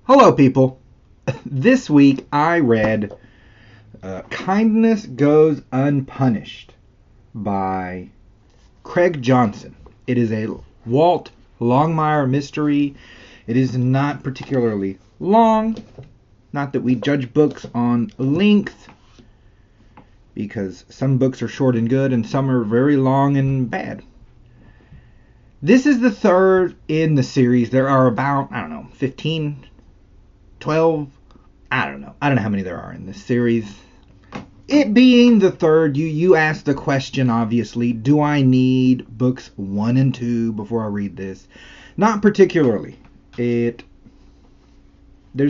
Hello, people. This week I read Kindness Goes Unpunished by Craig Johnson. It is a Walt Longmire mystery. It is not particularly long. Not that we judge books on length, because some books are short and good and some are very long and bad. This is the third in the series. There are about, 15, 12, I don't know how many there are in this series. It being the third, you asked the question, obviously, do I need books 1 and 2 before I read this? Not particularly. There's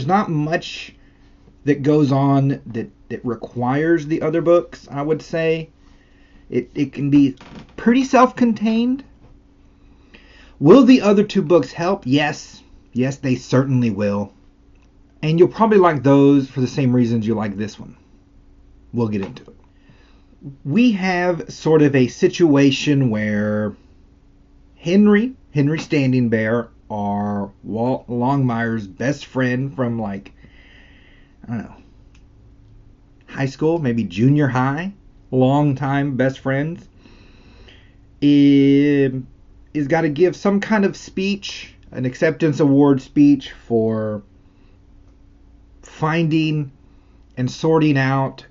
not much that goes on that requires the other books, I would say. It can be pretty self-contained. Will the other 2 books help? Yes. Yes, they certainly will. And you'll probably like those for the same reasons you like this one. We'll get into it. We have sort of a situation where Henry Standing Bear, are Walt Longmire's best friend from high school, maybe junior high, long-time best friends, is got to give some kind of speech, an acceptance award speech for finding and sorting out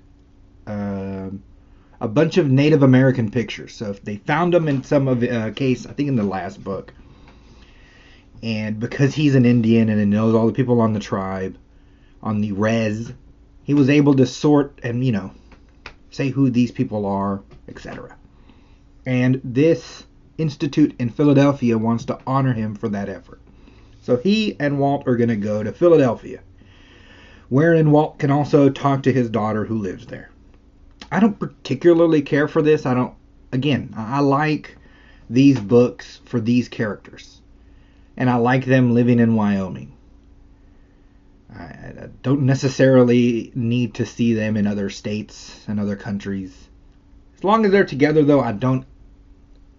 a bunch of Native American pictures. So if they found them in some of the case, I think in the last book, and because he's an Indian and he knows all the people on the tribe, on the res, he was able to sort and say who these people are, etc. And this institute in Philadelphia wants to honor him for that effort. So he and Walt are going to go to Philadelphia, wherein Walt can also talk to his daughter who lives there. I don't particularly care for this. I like these books for these characters. And I like them living in Wyoming. I don't necessarily need to see them in other states and other countries. As long as they're together, though, I don't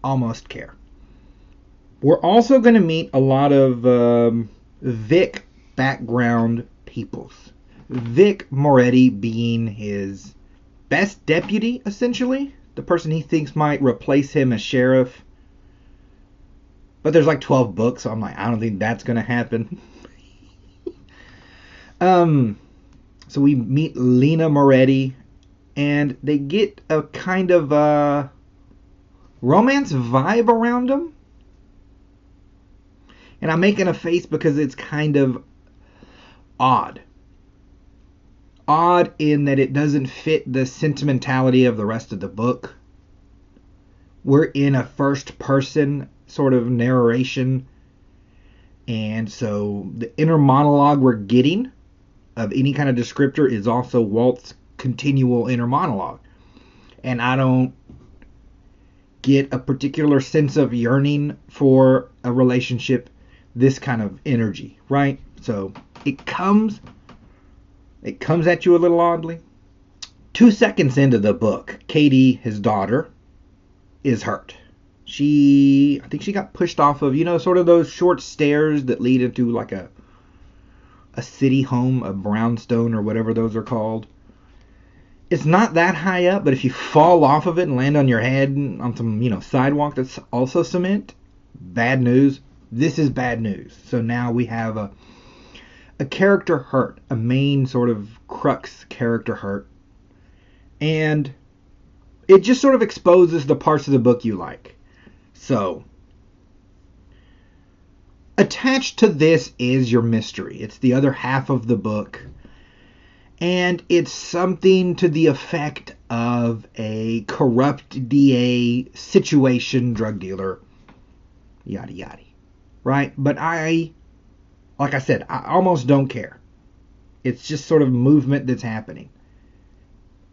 almost care. We're also going to meet a lot of Vic background peoples. Vic Moretti being his best deputy, essentially. The person he thinks might replace him as sheriff. But there's 12 books, so I'm I don't think that's going to happen. So we meet Lena Moretti, and they get a kind of romance vibe around them. And I'm making a face because it's kind of odd. Odd in that it doesn't fit the sentimentality of the rest of the book. We're in a first person sort of narration, and so the inner monologue we're getting of any kind of descriptor is also Walt's continual inner monologue. And I don't get a particular sense of yearning for a relationship, this kind of energy, right? So it comes at you a little oddly. 2 seconds into the book, Katie, his daughter, is hurt. I think she got pushed off of, sort of those short stairs that lead into a city home, a brownstone or whatever those are called. It's not that high up, but if you fall off of it and land on your head on some, sidewalk that's also cement, bad news. This is bad news. So now we have a character hurt, a main sort of crux character hurt. And it just sort of exposes the parts of the book you like. So, attached to this is your mystery. It's the other half of the book. And it's something to the effect of a corrupt DA situation, drug dealer, yada yada. Right? But like I said, I almost don't care. It's just sort of movement that's happening.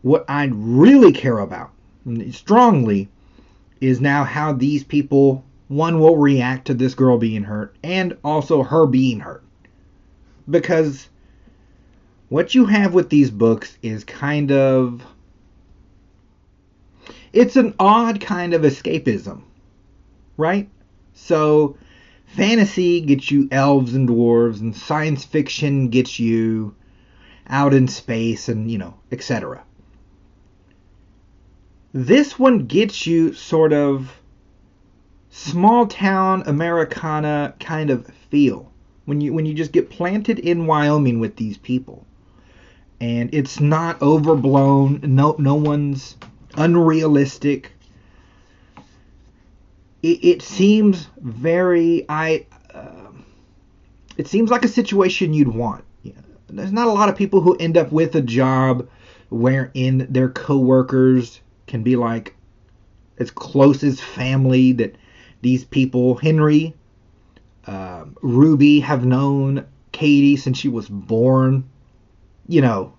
What I really care about, strongly, is now how these people, one, will react to this girl being hurt, and also her being hurt. Because what you have with these books is it's an odd kind of escapism, right? So fantasy gets you elves and dwarves, and science fiction gets you out in space and, etc. This one gets you sort of small town Americana kind of feel when you just get planted in Wyoming with these people. And it's not overblown. No one's unrealistic. It seems very it seems like a situation you'd want. There's not a lot of people who end up with a job wherein their coworkers can be like as close as family. That these people, Henry, Ruby, have known Katie since she was born. That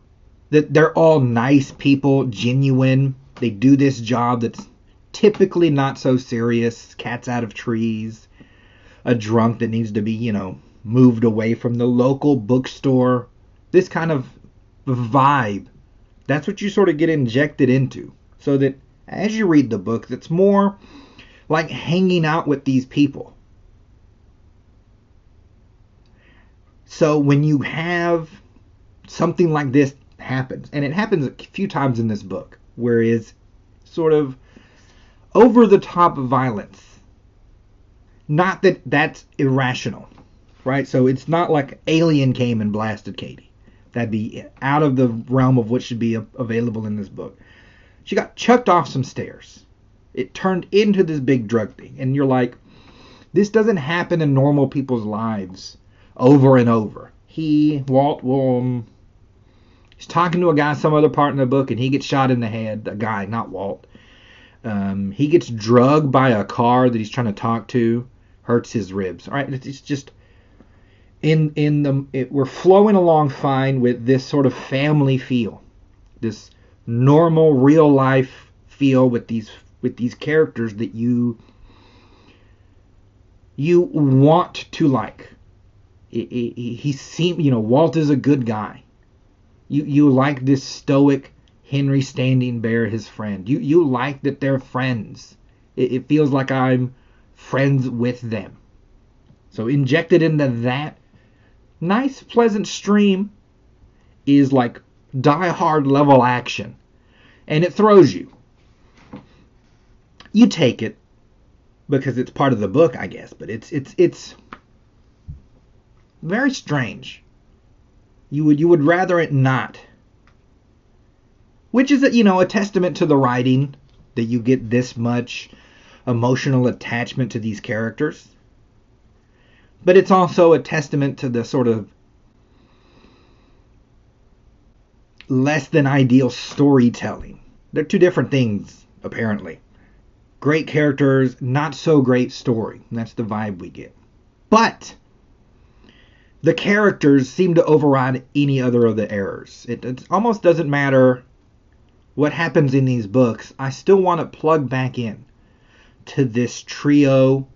they're all nice people, genuine. They do this job that's typically not so serious. Cats out of trees, a drunk that needs to be, moved away from the local bookstore. This kind of vibe. That's what you sort of get injected into. So that as you read the book, that's more like hanging out with these people. So when you have something like this happens, and it happens a few times in this book, where it's sort of over-the-top violence. Not that that's irrational, right? So it's not like Alien came and blasted Katie. That'd be out of the realm of what should be available in this book. She got chucked off some stairs. It turned into this big drug thing. And you're like, this doesn't happen in normal people's lives over and over. Walt will... He's talking to a guy some other part in the book, and he gets shot in the head. A guy, not Walt. He gets drugged by a car that he's trying to talk to. Hurts his ribs. All right, it's just we're flowing along fine with this sort of family feel, this normal real life feel with these characters that you want to like. Walt is a good guy. You like this stoic Henry Standing Bear, his friend. You like that they're friends. It feels like I'm friends with them. So injected into that nice, pleasant stream is like Die Hard level action. And it throws you. You take it because it's part of the book, I guess. But it's very strange. You would rather it not. Which is a testament to the writing, that you get this much emotional attachment to these characters. But it's also a testament to the sort of less than ideal storytelling. They're two different things, apparently. Great characters, not so great story. And that's the vibe we get. But the characters seem to override any other of the errors. It almost doesn't matter what happens in these books. I still want to plug back in to this trio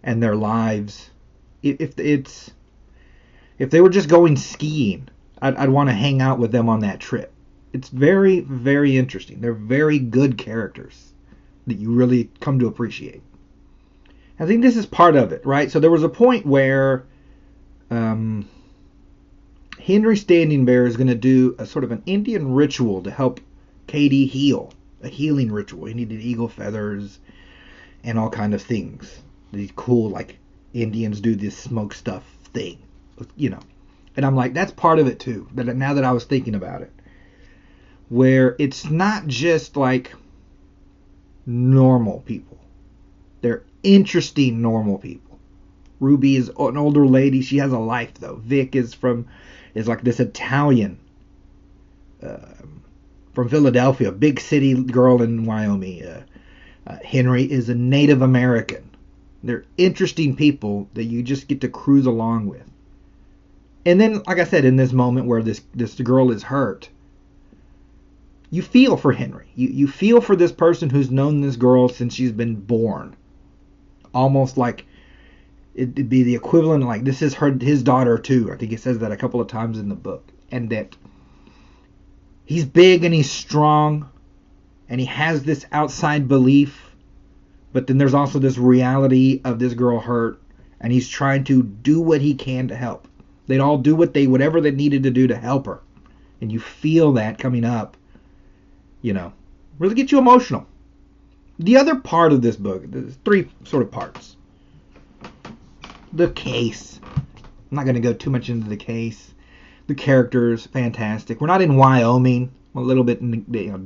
and their lives. If they were just going skiing, I'd want to hang out with them on that trip. It's very, very interesting. They're very good characters that you really come to appreciate. I think this is part of it, right? So there was a point where Henry Standing Bear is going to do a sort of an Indian ritual to help Katie heal. A healing ritual. He needed eagle feathers and all kind of things. These cool, like, Indians do this smoke stuff thing. And I'm like, that's part of it too. But now that I was thinking about it. Where it's not just like normal people. They're interesting normal people. Ruby is an older lady. She has a life, though. Vic is like this Italian from Philadelphia, big city girl in Wyoming. Henry is a Native American. They're interesting people that you just get to cruise along with. And then, like I said, in this moment where this girl is hurt, you feel for Henry. You feel for this person who's known this girl since she's been born. Almost like it'd be the equivalent of like, this is his daughter too. I think he says that a couple of times in the book. And that he's big and he's strong and he has this outside belief But then there's also this reality of this girl hurt, and he's trying to do what he can to help. They'd all do whatever they needed to do to help her. And you feel that coming up, really get you emotional. The other part of this book, there's three sort of parts. The case. I'm not going to go too much into the case. The characters, fantastic. We're not in Wyoming. I'm a little bit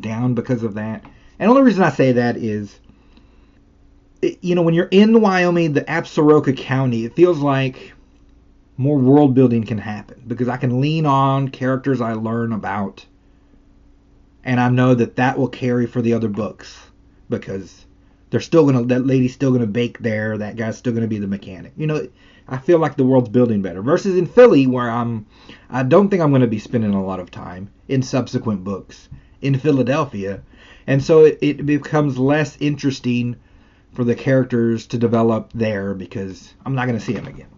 down because of that. And the only reason I say that is, when you're in Wyoming, the Absaroka County, it feels like more world building can happen because I can lean on characters I learn about, and I know that will carry for the other books because that lady's still gonna bake there, that guy's still gonna be the mechanic. I feel like the world's building better versus in Philly, where I don't think I'm gonna be spending a lot of time in subsequent books in Philadelphia, and so it becomes less interesting for the characters to develop there because I'm not gonna see them again.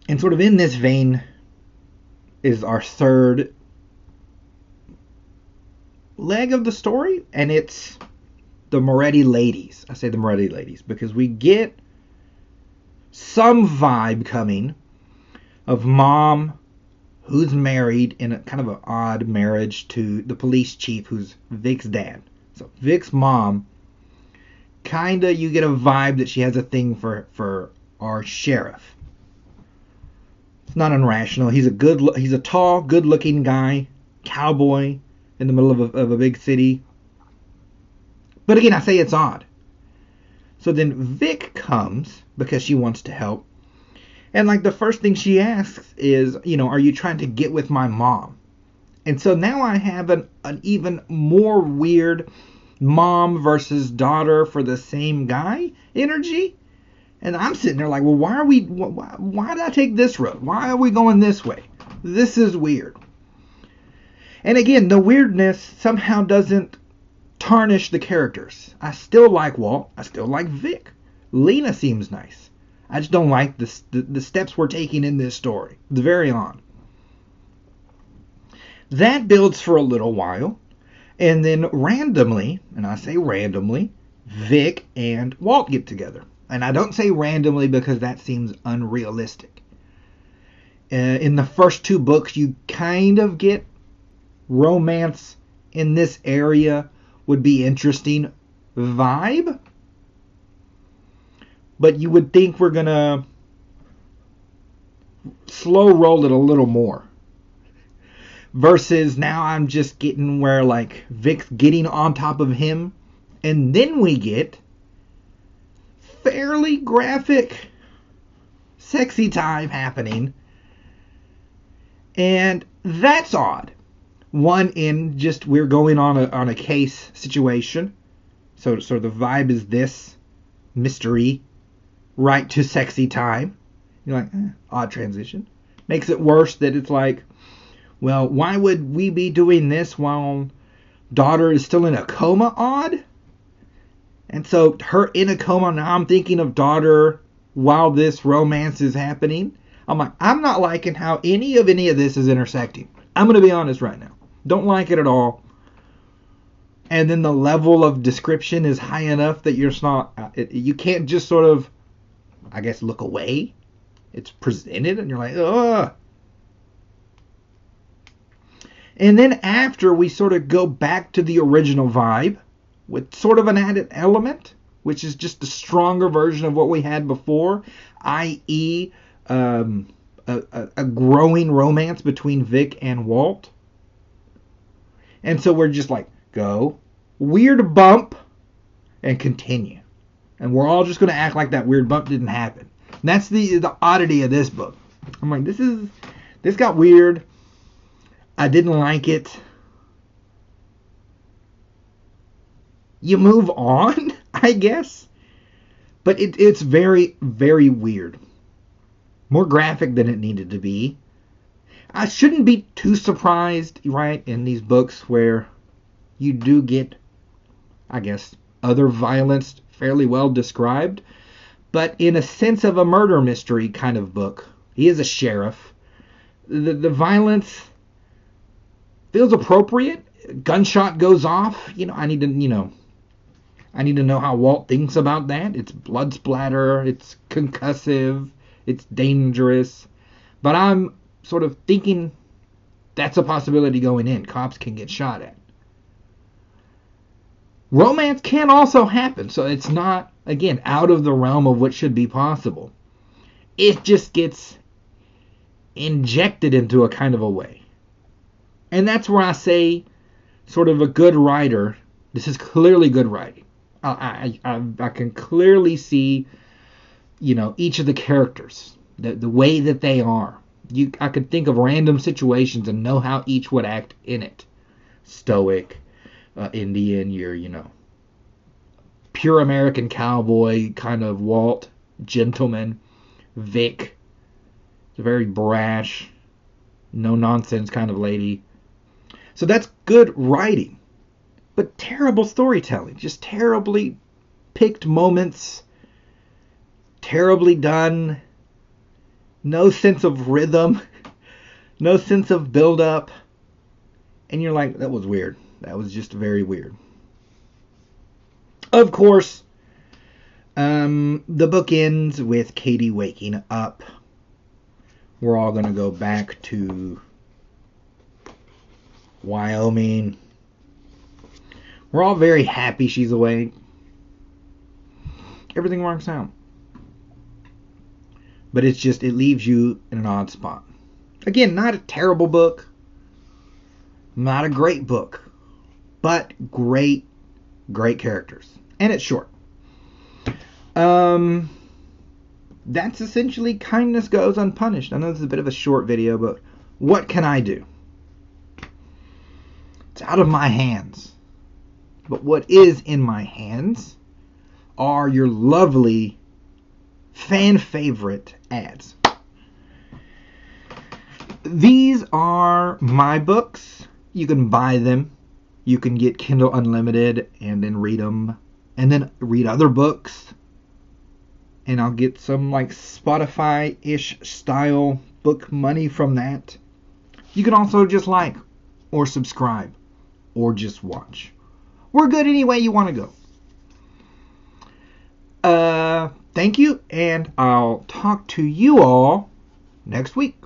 And sort of in this vein is our third leg of the story, and it's the Moretti ladies. I say the Moretti ladies because we get some vibe coming of mom who's married in a kind of an odd marriage to the police chief who's Vic's dad. So Vic's mom, kinda you get a vibe that she has a thing for our sheriff. It's not unrational. He's a tall, good-looking guy, cowboy in the middle of a big city. But again, I say it's odd. So then Vic comes because she wants to help. And the first thing she asks is, are you trying to get with my mom? And so now I have an even more weird mom versus daughter for the same guy energy. And I'm sitting there like, well, why did I take this road? Why are we going this way? This is weird. And again, the weirdness somehow doesn't tarnish the characters. I still like Walt. I still like Vic. Lena seems nice. I just don't like the steps we're taking in this story. It's very odd. That builds for a little while. And then randomly, and I say randomly, Vic and Walt get together. And I don't say randomly because that seems unrealistic. In the first two books, you kind of get romance in this area would be interesting vibe. But you would think we're going to slow roll it a little more. Versus now I'm just getting where Vic's getting on top of him. And then we get fairly graphic sexy time happening, and that's odd. One in just we're going on a case situation, so the vibe is this mystery right to sexy time. You're like, odd transition. Makes it worse that it's like, well, why would we be doing this while daughter is still in a coma? Odd. And so her in a coma, now I'm thinking of daughter while this romance is happening. I'm like, I'm not liking how any of this is intersecting. I'm going to be honest right now. Don't like it at all. And then the level of description is high enough that you can't just sort of, I guess, look away. It's presented and you're like, ugh. And then after we sort of go back to the original vibe, with sort of an added element, which is just a stronger version of what we had before, i.e. a growing romance between Vic and Walt. And so we're just like, go, weird bump, and continue. And we're all just going to act like that weird bump didn't happen. And that's the oddity of this book. I'm like, this got weird. I didn't like it. You move on, I guess. But it's very, very weird. More graphic than it needed to be. I shouldn't be too surprised, right, in these books where you do get, I guess, other violence fairly well described. But in a sense of a murder mystery kind of book, he is a sheriff. The violence feels appropriate. Gunshot goes off. I need to, I need to know how Walt thinks about that. It's blood splatter, it's concussive, it's dangerous. But I'm sort of thinking that's a possibility going in. Cops can get shot at. Romance can also happen, so it's not, again, out of the realm of what should be possible. It just gets injected into a kind of a way. And that's where I say, sort of a good writer, this is clearly good writing. I can clearly see, each of the characters, the way that they are. I could think of random situations and know how each would act in it. Stoic, Indian, your, pure American cowboy kind of Walt, gentleman, Vic, a very brash, no nonsense kind of lady. So that's good writing, but terrible storytelling. Just terribly picked moments, terribly done, no sense of rhythm, no sense of build-up, and you're like, that was weird. That was just very weird. Of course, the book ends with Katie waking up. We're all going to go back to Wyoming. We're all very happy she's awake. Everything works out. But it leaves you in an odd spot. Again, not a terrible book. Not a great book. But great characters. And it's short. That's essentially Kindness Goes Unpunished. I know this is a bit of a short video, but what can I do? It's out of my hands. But what is in my hands are your lovely fan favorite ads. These are my books. You can buy them. You can get Kindle Unlimited and then read them. And then read other books. And I'll get some like Spotify-ish style book money from that. You can also just like or subscribe or just watch. We're good any way you want to go. Thank you, and I'll talk to you all next week.